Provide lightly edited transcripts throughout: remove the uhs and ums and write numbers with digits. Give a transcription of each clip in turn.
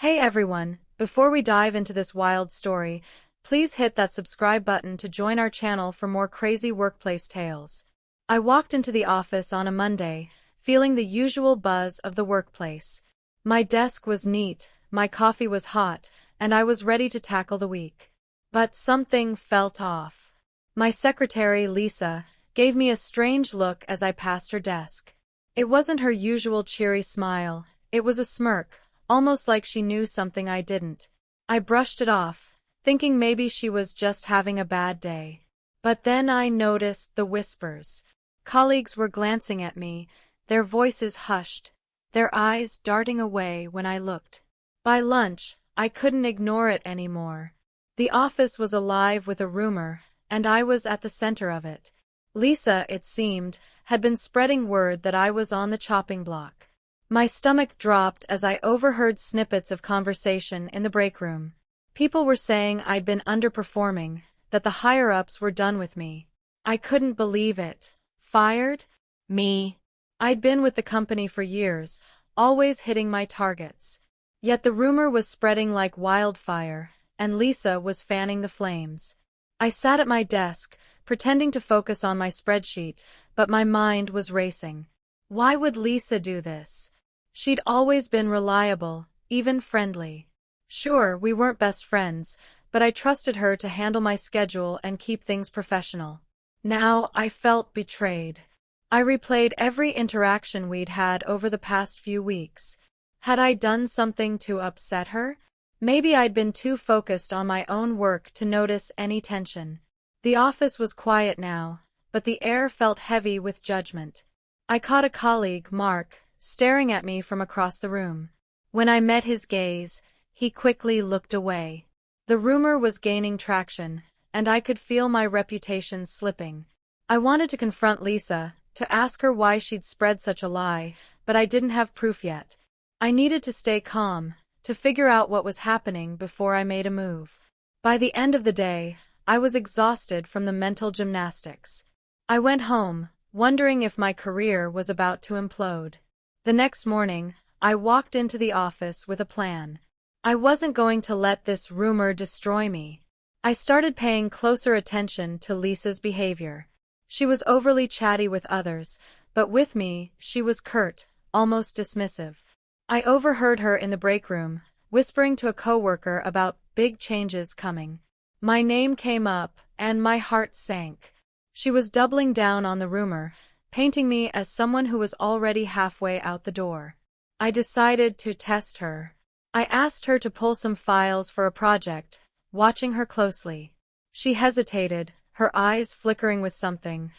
Hey everyone, before we dive into this wild story, please hit that subscribe button to join our channel for more crazy workplace tales. I walked into the office on a Monday, feeling the usual buzz of the workplace. My desk was neat, my coffee was hot, and I was ready to tackle the week. But something felt off. My secretary, Lisa, gave me a strange look as I passed her desk. It wasn't her usual cheery smile, it was a smirk, almost like she knew something I didn't. I brushed it off, thinking maybe she was just having a bad day. But then I noticed the whispers. Colleagues were glancing at me, their voices hushed, their eyes darting away when I looked. By lunch, I couldn't ignore it anymore. The office was alive with a rumor, and I was at the center of it. Lisa, it seemed, had been spreading word that I was on the chopping block. My stomach dropped as I overheard snippets of conversation in the break room. People were saying I'd been underperforming, that the higher-ups were done with me. I couldn't believe it. Fired? Me? I'd been with the company for years, always hitting my targets. Yet the rumor was spreading like wildfire, and Lisa was fanning the flames. I sat at my desk, pretending to focus on my spreadsheet, but my mind was racing. Why would Lisa do this? She'd always been reliable, even friendly. Sure, we weren't best friends, but I trusted her to handle my schedule and keep things professional. Now I felt betrayed. I replayed every interaction we'd had over the past few weeks. Had I done something to upset her? Maybe I'd been too focused on my own work to notice any tension. The office was quiet now, but the air felt heavy with judgment. I caught a colleague, Mark, staring at me from across the room. When I met his gaze, he quickly looked away. The rumor was gaining traction, and I could feel my reputation slipping. I wanted to confront Lisa, to ask her why she'd spread such a lie, but I didn't have proof yet. I needed to stay calm, to figure out what was happening before I made a move. By the end of the day, I was exhausted from the mental gymnastics. I went home, wondering if my career was about to implode. The next morning, I walked into the office with a plan. I wasn't going to let this rumor destroy me. I started paying closer attention to Lisa's behavior. She was overly chatty with others, but with me, she was curt, almost dismissive. I overheard her in the break room, whispering to a coworker about big changes coming. My name came up, and my heart sank. She was doubling down on the rumor, painting me as someone who was already halfway out the door. I decided to test her. I asked her to pull some files for a project, watching her closely. She hesitated, her eyes flickering with something.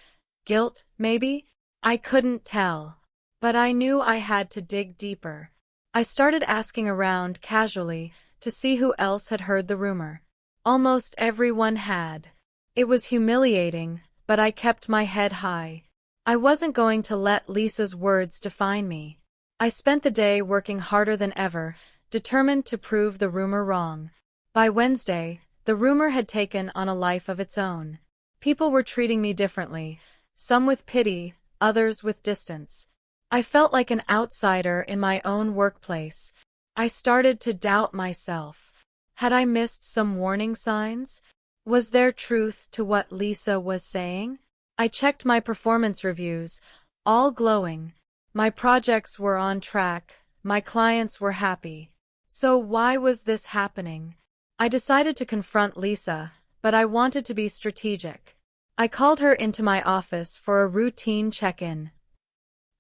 Guilt, maybe? I couldn't tell. But I knew I had to dig deeper. I started asking around casually to see who else had heard the rumor. Almost everyone had. It was humiliating, but I kept my head high. I wasn't going to let Lisa's words define me. I spent the day working harder than ever, determined to prove the rumor wrong. By Wednesday, the rumor had taken on a life of its own. People were treating me differently, some with pity, others with distance. I felt like an outsider in my own workplace. I started to doubt myself. Had I missed some warning signs? Was there truth to what Lisa was saying? I checked my performance reviews, all glowing. My projects were on track, my clients were happy. So why was this happening? I decided to confront Lisa, but I wanted to be strategic. I called her into my office for a routine check-in.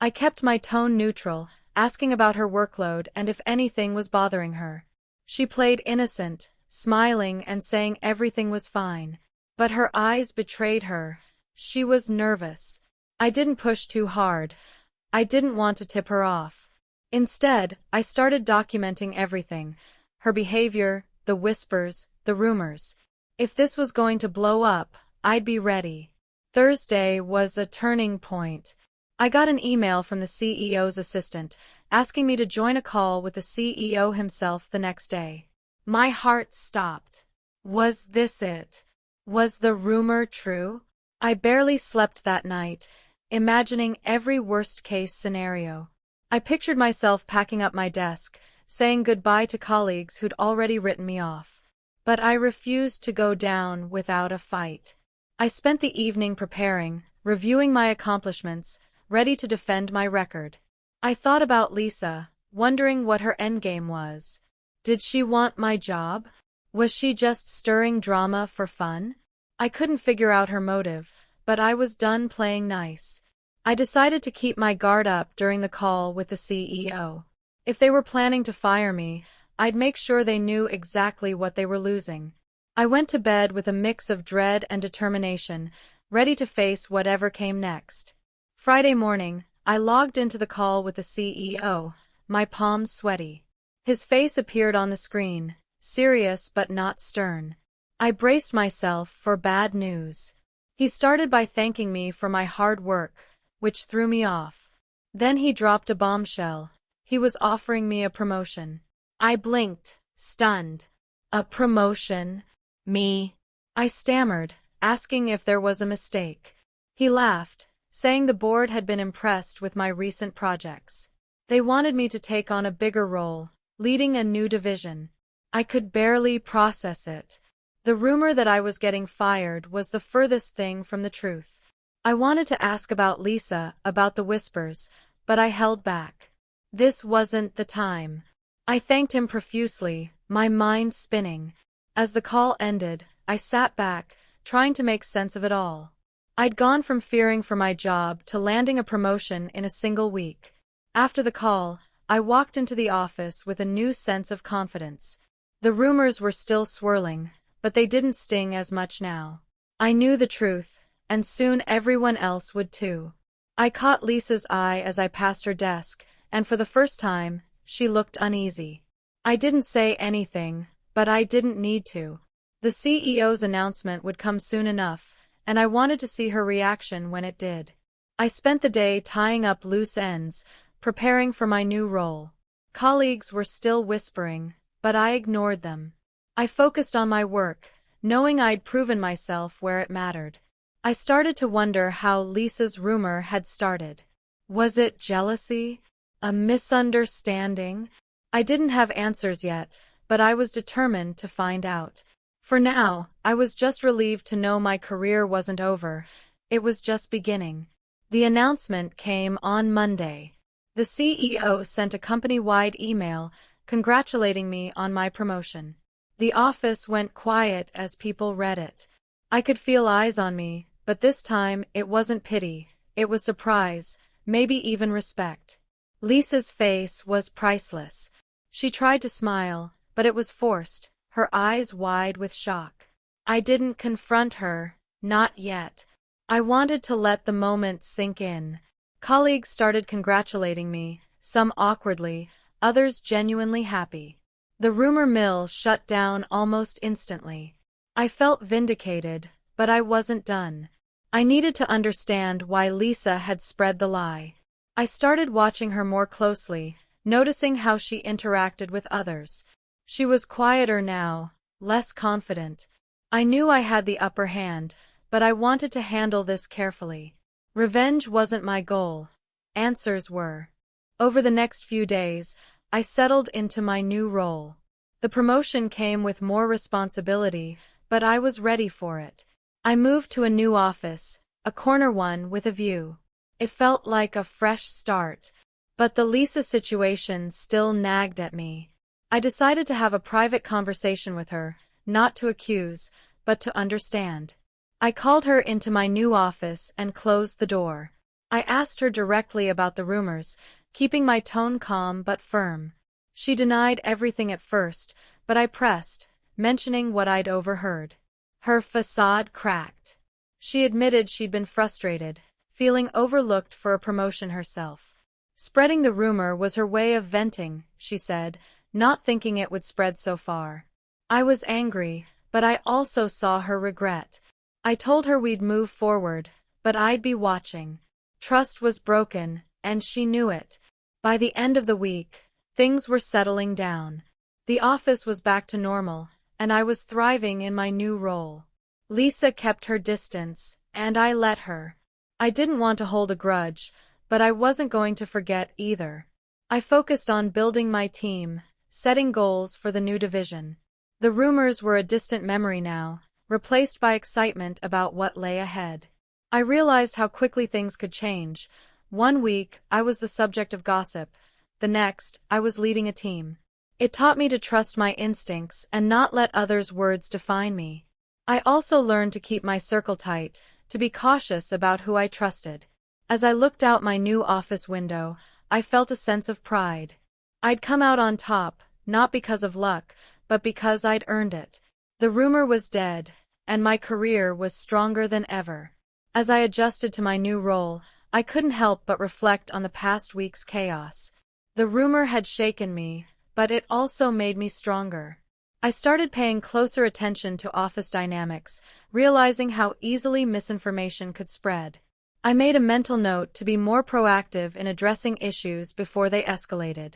I kept my tone neutral, asking about her workload and if anything was bothering her. She played innocent, smiling and saying everything was fine. But her eyes betrayed her. She was nervous. I didn't push too hard. I didn't want to tip her off. Instead, I started documenting everything. Her behavior, the whispers, the rumors. If this was going to blow up, I'd be ready. Thursday was a turning point. I got an email from the CEO's assistant, asking me to join a call with the CEO himself the next day. My heart stopped. Was this it? Was the rumor true? I barely slept that night, imagining every worst-case scenario. I pictured myself packing up my desk, saying goodbye to colleagues who'd already written me off. But I refused to go down without a fight. I spent the evening preparing, reviewing my accomplishments, ready to defend my record. I thought about Lisa, wondering what her endgame was. Did she want my job? Was she just stirring drama for fun? I couldn't figure out her motive, but I was done playing nice. I decided to keep my guard up during the call with the CEO. If they were planning to fire me, I'd make sure they knew exactly what they were losing. I went to bed with a mix of dread and determination, ready to face whatever came next. Friday morning, I logged into the call with the CEO, my palms sweaty. His face appeared on the screen, serious but not stern. I braced myself for bad news. He started by thanking me for my hard work, which threw me off. Then he dropped a bombshell. He was offering me a promotion. I blinked, stunned. A promotion? Me? I stammered, asking if there was a mistake. He laughed, saying the board had been impressed with my recent projects. They wanted me to take on a bigger role, leading a new division. I could barely process it. The rumor that I was getting fired was the furthest thing from the truth. I wanted to ask about Lisa, about the whispers, but I held back. This wasn't the time. I thanked him profusely, my mind spinning. As the call ended, I sat back, trying to make sense of it all. I'd gone from fearing for my job to landing a promotion in a single week. After the call, I walked into the office with a new sense of confidence. The rumors were still swirling, but they didn't sting as much now. I knew the truth, and soon everyone else would too. I caught Lisa's eye as I passed her desk, and for the first time, she looked uneasy. I didn't say anything, but I didn't need to. The CEO's announcement would come soon enough, and I wanted to see her reaction when it did. I spent the day tying up loose ends, preparing for my new role. Colleagues were still whispering, but I ignored them. I focused on my work, knowing I'd proven myself where it mattered. I started to wonder how Lisa's rumor had started. Was it jealousy? A misunderstanding? I didn't have answers yet, but I was determined to find out. For now, I was just relieved to know my career wasn't over. It was just beginning. The announcement came on Monday. The CEO sent a company-wide email congratulating me on my promotion. The office went quiet as people read it. I could feel eyes on me, but this time it wasn't pity, it was surprise, maybe even respect. Lisa's face was priceless. She tried to smile, but it was forced, her eyes wide with shock. I didn't confront her, not yet. I wanted to let the moment sink in. Colleagues started congratulating me, some awkwardly, others genuinely happy. The rumor mill shut down almost instantly. I felt vindicated, but I wasn't done. I needed to understand why Lisa had spread the lie. I started watching her more closely, noticing how she interacted with others. She was quieter now, less confident. I knew I had the upper hand, but I wanted to handle this carefully. Revenge wasn't my goal. Answers were. Over the next few days, I settled into my new role. The promotion came with more responsibility, but I was ready for it. I moved to a new office, a corner one with a view. It felt like a fresh start, but the Lisa situation still nagged at me. I decided to have a private conversation with her, not to accuse, but to understand. I called her into my new office and closed the door. I asked her directly about the rumors, keeping my tone calm but firm. She denied everything at first, but I pressed, mentioning what I'd overheard. Her facade cracked. She admitted she'd been frustrated, feeling overlooked for a promotion herself. Spreading the rumor was her way of venting, she said, not thinking it would spread so far. I was angry, but I also saw her regret. I told her we'd move forward, but I'd be watching. Trust was broken, and she knew it. By the end of the week, things were settling down. The office was back to normal, and I was thriving in my new role. Lisa kept her distance, and I let her. I didn't want to hold a grudge, but I wasn't going to forget either. I focused on building my team, setting goals for the new division. The rumors were a distant memory now, replaced by excitement about what lay ahead. I realized how quickly things could change. One week, I was the subject of gossip. The next, I was leading a team. It taught me to trust my instincts and not let others' words define me. I also learned to keep my circle tight, to be cautious about who I trusted. As I looked out my new office window, I felt a sense of pride. I'd come out on top, not because of luck, but because I'd earned it. The rumor was dead, and my career was stronger than ever. As I adjusted to my new role, I couldn't help but reflect on the past week's chaos. The rumor had shaken me, but it also made me stronger. I started paying closer attention to office dynamics, realizing how easily misinformation could spread. I made a mental note to be more proactive in addressing issues before they escalated.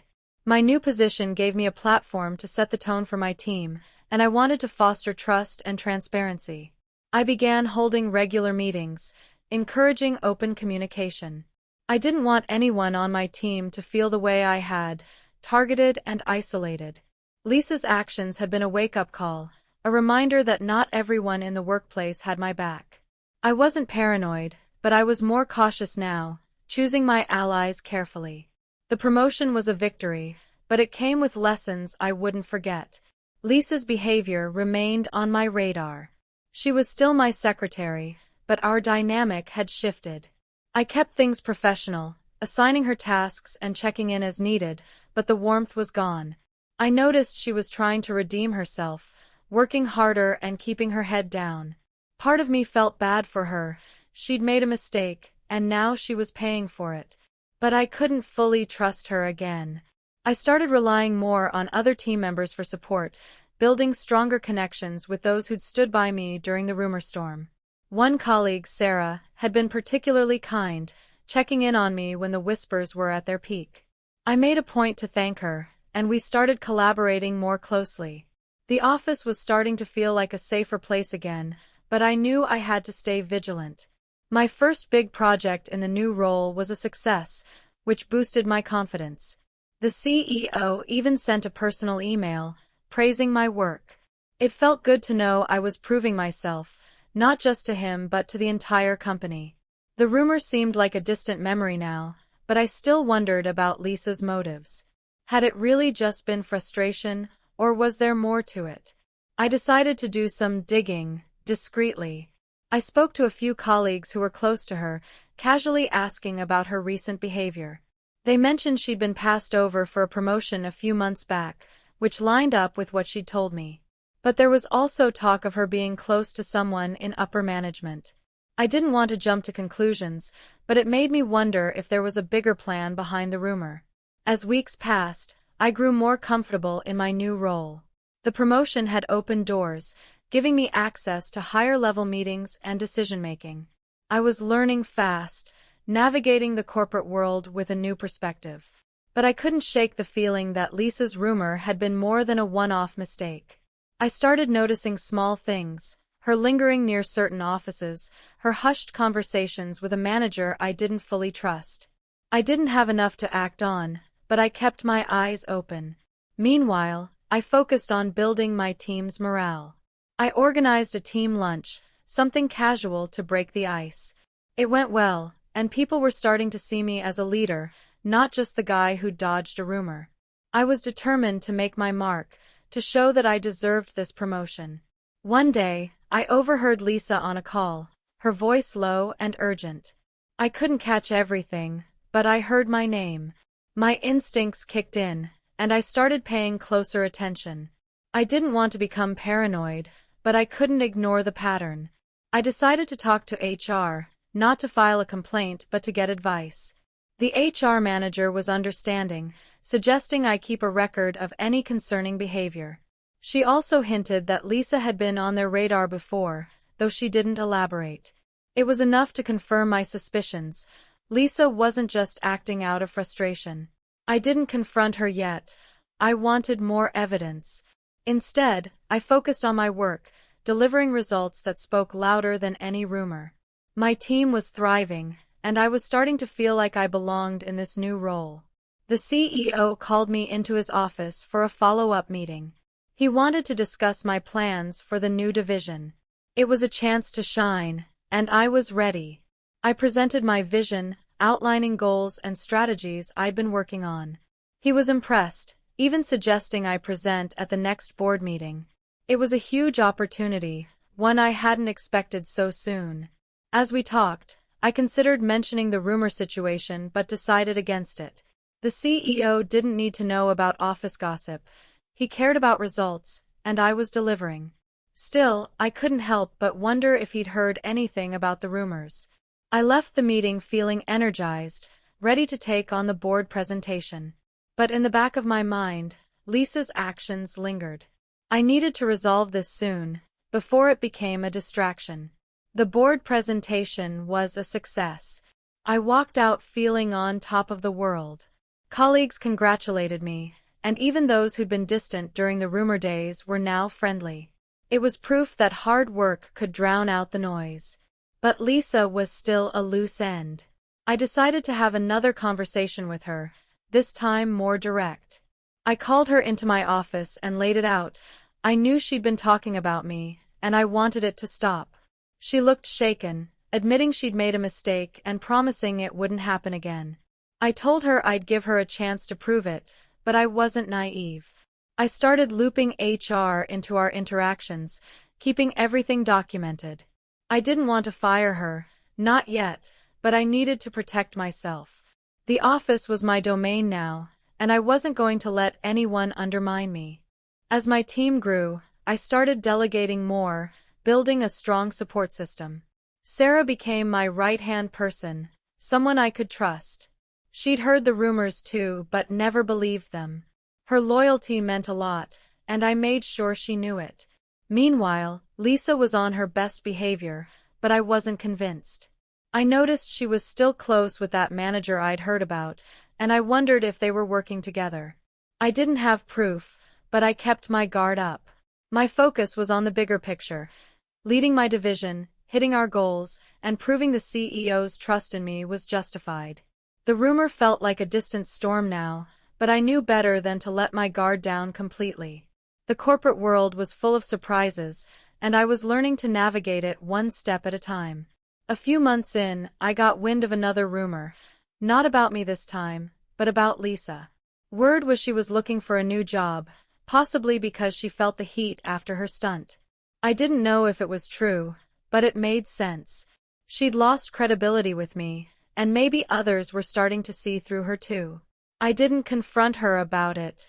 My new position gave me a platform to set the tone for my team, and I wanted to foster trust and transparency. I began holding regular meetings, encouraging open communication. I didn't want anyone on my team to feel the way I had, targeted and isolated. Lisa's actions had been a wake-up call, a reminder that not everyone in the workplace had my back. I wasn't paranoid, but I was more cautious now, choosing my allies carefully. The promotion was a victory, but it came with lessons I wouldn't forget. Lisa's behavior remained on my radar. She was still my secretary, but our dynamic had shifted. I kept things professional, assigning her tasks and checking in as needed, but the warmth was gone. I noticed she was trying to redeem herself, working harder and keeping her head down. Part of me felt bad for her. She'd made a mistake, and now she was paying for it. But I couldn't fully trust her again. I started relying more on other team members for support, building stronger connections with those who'd stood by me during the rumor storm. One colleague, Sarah, had been particularly kind, checking in on me when the whispers were at their peak. I made a point to thank her, and we started collaborating more closely. The office was starting to feel like a safer place again, but I knew I had to stay vigilant. My first big project in the new role was a success, which boosted my confidence. The CEO even sent a personal email, praising my work. It felt good to know I was proving myself, not just to him but to the entire company. The rumor seemed like a distant memory now, but I still wondered about Lisa's motives. Had it really just been frustration, or was there more to it? I decided to do some digging, discreetly. I spoke to a few colleagues who were close to her, casually asking about her recent behavior. They mentioned she'd been passed over for a promotion a few months back, which lined up with what she'd told me. But there was also talk of her being close to someone in upper management. I didn't want to jump to conclusions, but it made me wonder if there was a bigger plan behind the rumor. As weeks passed, I grew more comfortable in my new role. The promotion had opened doors, giving me access to higher-level meetings and decision-making. I was learning fast, navigating the corporate world with a new perspective. But I couldn't shake the feeling that Lisa's rumor had been more than a one-off mistake. I started noticing small things, her lingering near certain offices, her hushed conversations with a manager I didn't fully trust. I didn't have enough to act on, but I kept my eyes open. Meanwhile, I focused on building my team's morale. I organized a team lunch, something casual to break the ice. It went well, and people were starting to see me as a leader, not just the guy who dodged a rumor. I was determined to make my mark, to show that I deserved this promotion. One day, I overheard Lisa on a call, her voice low and urgent. I couldn't catch everything, but I heard my name. My instincts kicked in, and I started paying closer attention. I didn't want to become paranoid, but I couldn't ignore the pattern. I decided to talk to HR, not to file a complaint but to get advice. The HR manager was understanding, suggesting I keep a record of any concerning behavior. She also hinted that Lisa had been on their radar before, though she didn't elaborate. It was enough to confirm my suspicions. Lisa wasn't just acting out of frustration. I didn't confront her yet. I wanted more evidence. Instead, I focused on my work, delivering results that spoke louder than any rumor. My team was thriving, and I was starting to feel like I belonged in this new role. The CEO called me into his office for a follow-up meeting. He wanted to discuss my plans for the new division. It was a chance to shine, and I was ready. I presented my vision, outlining goals and strategies I'd been working on. He was impressed, even suggesting I present at the next board meeting. It was a huge opportunity, one I hadn't expected so soon. As we talked, I considered mentioning the rumor situation but decided against it. The CEO didn't need to know about office gossip. He cared about results, and I was delivering. Still, I couldn't help but wonder if he'd heard anything about the rumors. I left the meeting feeling energized, ready to take on the board presentation. But in the back of my mind, Lisa's actions lingered. I needed to resolve this soon, before it became a distraction. The board presentation was a success. I walked out feeling on top of the world. Colleagues congratulated me, and even those who'd been distant during the rumor days were now friendly. It was proof that hard work could drown out the noise. But Lisa was still a loose end. I decided to have another conversation with her, this time more direct. I called her into my office and laid it out. I knew she'd been talking about me, and I wanted it to stop. She looked shaken, admitting she'd made a mistake and promising it wouldn't happen again. I told her I'd give her a chance to prove it, but I wasn't naive. I started looping HR into our interactions, keeping everything documented. I didn't want to fire her, not yet, but I needed to protect myself. The office was my domain now, and I wasn't going to let anyone undermine me. As my team grew, I started delegating more, building a strong support system. Sarah became my right-hand person, someone I could trust. She'd heard the rumors too, but never believed them. Her loyalty meant a lot, and I made sure she knew it. Meanwhile, Lisa was on her best behavior, but I wasn't convinced. I noticed she was still close with that manager I'd heard about, and I wondered if they were working together. I didn't have proof, but I kept my guard up. My focus was on the bigger picture, leading my division, hitting our goals, and proving the CEO's trust in me was justified. The rumor felt like a distant storm now, but I knew better than to let my guard down completely. The corporate world was full of surprises, and I was learning to navigate it one step at a time. A few months in, I got wind of another rumor. Not about me this time, but about Lisa. Word was she was looking for a new job, possibly because she felt the heat after her stunt. I didn't know if it was true, but it made sense. She'd lost credibility with me, and maybe others were starting to see through her too. I didn't confront her about it.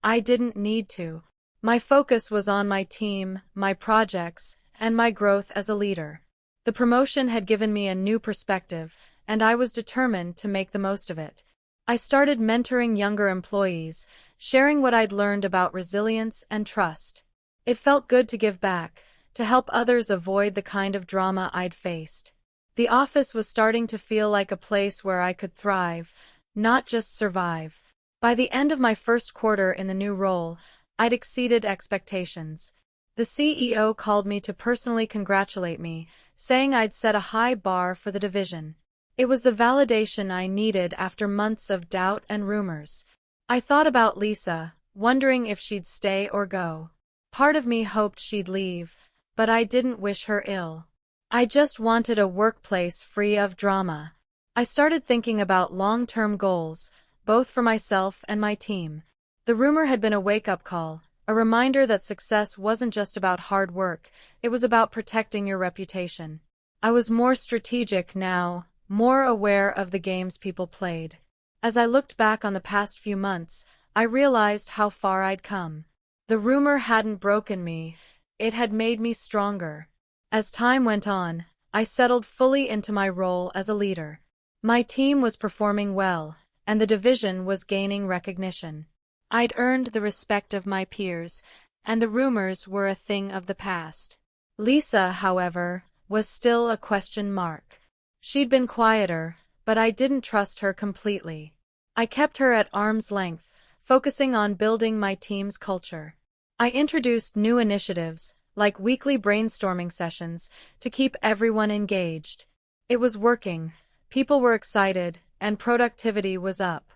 I didn't need to. My focus was on my team, my projects, and my growth as a leader. The promotion had given me a new perspective, and I was determined to make the most of it. I started mentoring younger employees, sharing what I'd learned about resilience and trust. It felt good to give back, to help others avoid the kind of drama I'd faced. The office was starting to feel like a place where I could thrive, not just survive. By the end of my first quarter in the new role, I'd exceeded expectations. The CEO called me to personally congratulate me, saying I'd set a high bar for the division. It was the validation I needed after months of doubt and rumors. I thought about Lisa, wondering if she'd stay or go. Part of me hoped she'd leave, but I didn't wish her ill. I just wanted a workplace free of drama. I started thinking about long-term goals, both for myself and my team. The rumor had been a wake-up call, a reminder that success wasn't just about hard work, it was about protecting your reputation. I was more strategic now, more aware of the games people played. As I looked back on the past few months, I realized how far I'd come. The rumor hadn't broken me, it had made me stronger. As time went on, I settled fully into my role as a leader. My team was performing well, and the division was gaining recognition. I'd earned the respect of my peers, and the rumors were a thing of the past. Lisa, however, was still a question mark. She'd been quieter, but I didn't trust her completely. I kept her at arm's length, focusing on building my team's culture. I introduced new initiatives, like weekly brainstorming sessions, to keep everyone engaged. It was working, people were excited, and productivity was up.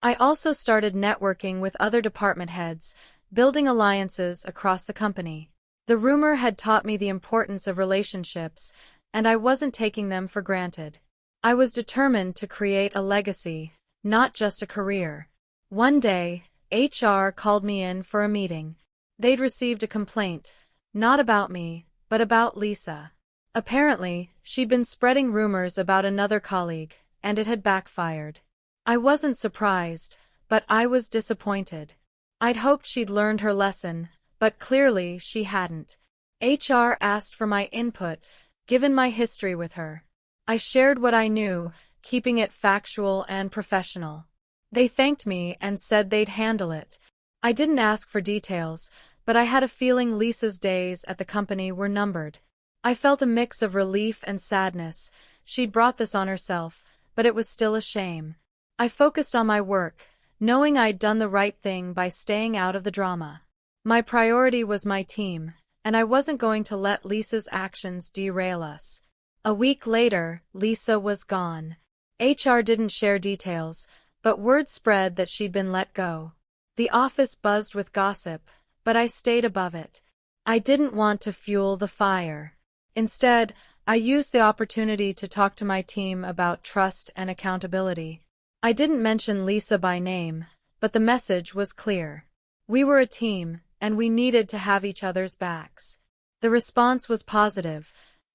I also started networking with other department heads, building alliances across the company. The rumor had taught me the importance of relationships, and I wasn't taking them for granted. I was determined to create a legacy, not just a career. One day, HR called me in for a meeting. They'd received a complaint, not about me, but about Lisa. Apparently, she'd been spreading rumors about another colleague, and it had backfired. I wasn't surprised, but I was disappointed. I'd hoped she'd learned her lesson, but clearly she hadn't. HR asked for my input, given my history with her. I shared what I knew, keeping it factual and professional. They thanked me and said they'd handle it. I didn't ask for details, but I had a feeling Lisa's days at the company were numbered. I felt a mix of relief and sadness. She'd brought this on herself, but it was still a shame. I focused on my work, knowing I'd done the right thing by staying out of the drama. My priority was my team, and I wasn't going to let Lisa's actions derail us. A week later, Lisa was gone. HR didn't share details, but word spread that she'd been let go. The office buzzed with gossip, but I stayed above it. I didn't want to fuel the fire. Instead, I used the opportunity to talk to my team about trust and accountability. I didn't mention Lisa by name, but the message was clear. We were a team, and we needed to have each other's backs. The response was positive.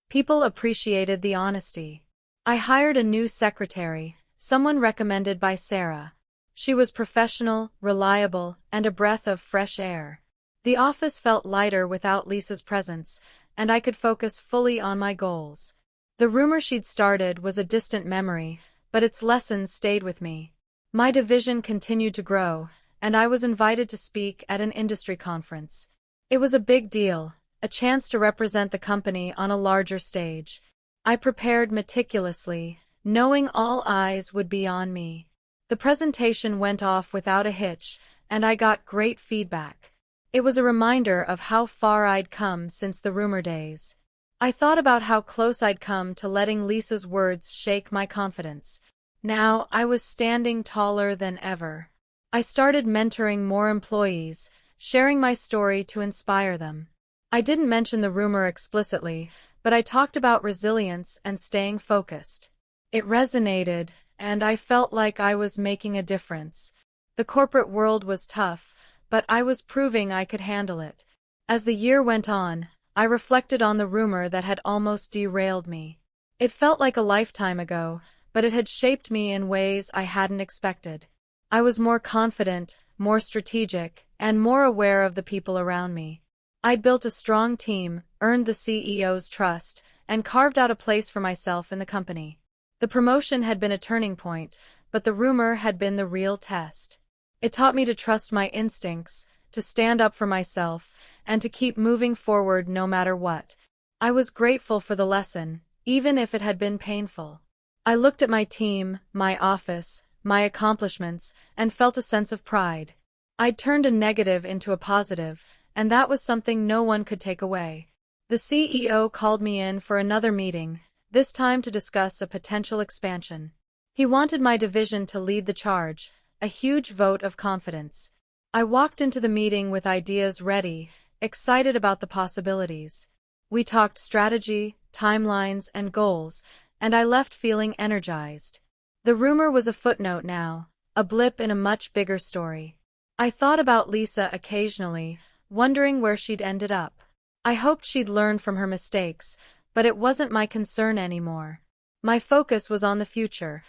People appreciated the honesty. I hired a new secretary, someone recommended by Sarah. She was professional, reliable, and a breath of fresh air. The office felt lighter without Lisa's presence, and I could focus fully on my goals. The rumor she'd started was a distant memory, but its lessons stayed with me. My division continued to grow, and I was invited to speak at an industry conference. It was a big deal, a chance to represent the company on a larger stage. I prepared meticulously, knowing all eyes would be on me. The presentation went off without a hitch, and I got great feedback. It was a reminder of how far I'd come since the rumor days. I thought about how close I'd come to letting Lisa's words shake my confidence. Now I was standing taller than ever. I started mentoring more employees, sharing my story to inspire them. I didn't mention the rumor explicitly, but I talked about resilience and staying focused. It resonated, and I felt like I was making a difference. The corporate world was tough, but I was proving I could handle it. As the year went on, I reflected on the rumor that had almost derailed me. It felt like a lifetime ago, but it had shaped me in ways I hadn't expected. I was more confident, more strategic, and more aware of the people around me. I'd built a strong team, earned the CEO's trust, and carved out a place for myself in the company. The promotion had been a turning point, but the rumor had been the real test. It taught me to trust my instincts, to stand up for myself, and to keep moving forward no matter what. I was grateful for the lesson, even if it had been painful. I looked at my team, my office, my accomplishments, and felt a sense of pride. I'd turned a negative into a positive, and that was something no one could take away. The CEO called me in for another meeting, this time to discuss a potential expansion. He wanted my division to lead the charge, a huge vote of confidence. I walked into the meeting with ideas ready, excited about the possibilities. We talked strategy, timelines, and goals, and I left feeling energized. The rumor was a footnote now, a blip in a much bigger story. I thought about Lisa occasionally, wondering where she'd ended up. I hoped she'd learned from her mistakes, but it wasn't my concern anymore. My focus was on the future.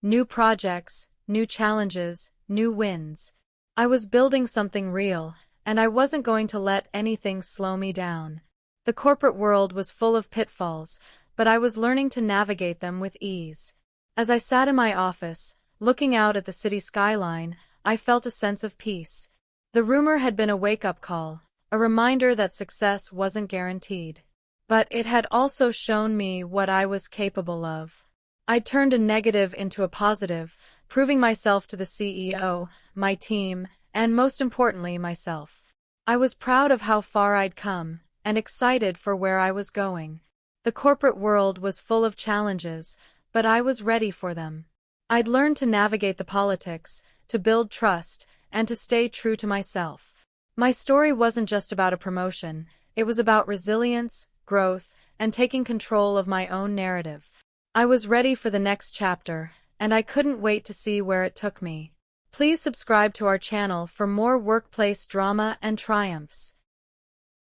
New projects, new challenges, new wins. I was building something real, and I wasn't going to let anything slow me down. The corporate world was full of pitfalls, but I was learning to navigate them with ease. As I sat in my office, looking out at the city skyline, I felt a sense of peace. The rumor had been a wake-up call, a reminder that success wasn't guaranteed. But it had also shown me what I was capable of. I turned a negative into a positive, proving myself to the CEO, my team, and most importantly, myself. I was proud of how far I'd come, and excited for where I was going. The corporate world was full of challenges, but I was ready for them. I'd learned to navigate the politics, to build trust, and to stay true to myself. My story wasn't just about a promotion, it was about resilience, growth, and taking control of my own narrative. I was ready for the next chapter, and I couldn't wait to see where it took me. Please subscribe to our channel for more workplace drama and triumphs.